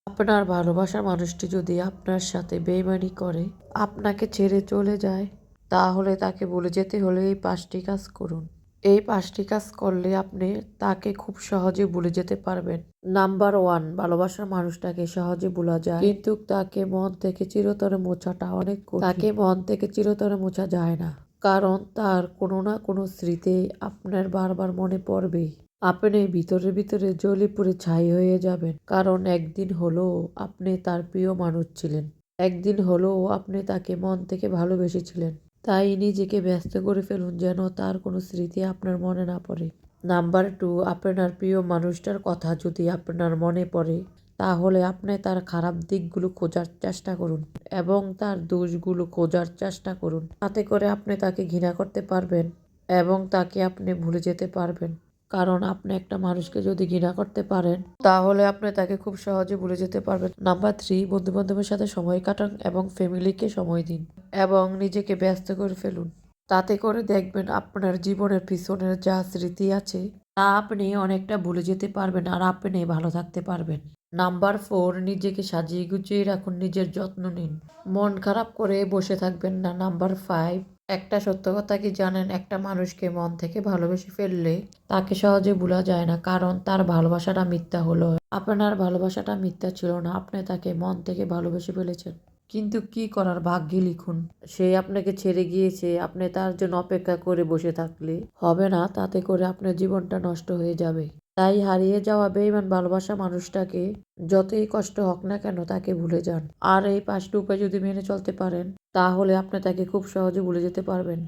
আপনার ভালোবাসার মানুষটি যদি আপনার সাথে বেইমানি করে, আপনাকে ছেড়ে চলে যায়, তাহলে তাকে ভুলে যেতে হলে এই ৫টি কাজ করুন। এই ৫টি কাজ করলে আপনি তাকে খুব সহজে ভুলে যেতে পারবেন। নাম্বার 1, ভালোবাসার মানুষটাকে সহজে ভোলা যায়, কিন্তু তাকে মন থেকে চিরতরে মোছাটা অনেক কঠিন। তাকে মন থেকে চিরতরে মোছা যায় না। কারণ তার কোনো না কোনো স্মৃতি আপনার বারবার মনে পড়বেই। আপনি ভিতরে ভিতরে জ্বলে পুড়ে ছাই হয়ে যাবেন। কারণ একদিন হলেও আপনি তার প্রিয় মানুষ ছিলেন। একদিন হলেও আপনি তাকে মন থেকে ভালোবেসেছিলেন। তাই নিজেকে ব্যস্ত করে ফেলুন যেন তার কোনো স্মৃতি আপনার মনে না পড়ে। নাম্বার 2, আপনার প্রিয় মানুষটার কথা যদি আপনার মনে পড়ে, তাহলে আপনি তার খারাপ দিকগুলো খোঁজার চেষ্টা করুন এবং তার দোষগুলো খোঁজার চেষ্টা করুন। তাতে করে আপনি তাকে ঘৃণা করতে পারবেন এবং তাকে আপনি ভুলে যেতে পারবেন। কারণ আপনি একটা মানুষকে যদি ঘৃণা করতে পারেন, তাহলে আপনি তাকে খুব সহজে ভুলে যেতে পারবেন। নাম্বার 3, বন্ধু-বান্ধবের সাথে সময় কাটান এবং ফ্যামিলিকে সময় দিন এবং নিজেকে ব্যস্ত করে ফেলুন। তাতে করে দেখবেন আপনার জীবনের পিছনের যা স্মৃতি আছে, তা আপনি অনেকটা ভুলে যেতে পারবেন আর আপনি ভালো থাকতে পারবেন। নাম্বার 4, নিজেকে সাজিয়ে গুছিয়ে রাখুন, নিজের যত্ন নিন। মন খারাপ করে বসে থাকবেন না। নাম্বার 5, একটা সত্য কথা কি জানেন? একটা মানুষকে মন থেকে ভালোবেসে ফেললে তাকে সহজে ভোলা যায় না, কারণ তার ভালোবাসাটা মিথ্যা হলো। আপনার ভালোবাসাটা মিথ্যা ছিল না, আপনি তাকে মন থেকে ভালোবেসে ফেলেছেন। কিন্তু কি করার, ভাগ্যে লিখুন। সে আপনাকে ছেড়ে গিয়েছে, আপনি তার জন্য অপেক্ষা করে বসে থাকলে হবে না, তাতে করে আপনার জীবনটা নষ্ট হয়ে যাবে। তাই হারিয়ে যাওয়া বেঈমান ভালোবাসা মানুষটাকে যতই কষ্ট হোক না কেন তাকে ভুলে যান। আর এই 5টি উপায় যদি মেনে চলতে পারেন, তাহলে আপনি তাকে খুব সহজে ভুলে যেতে পারবেন।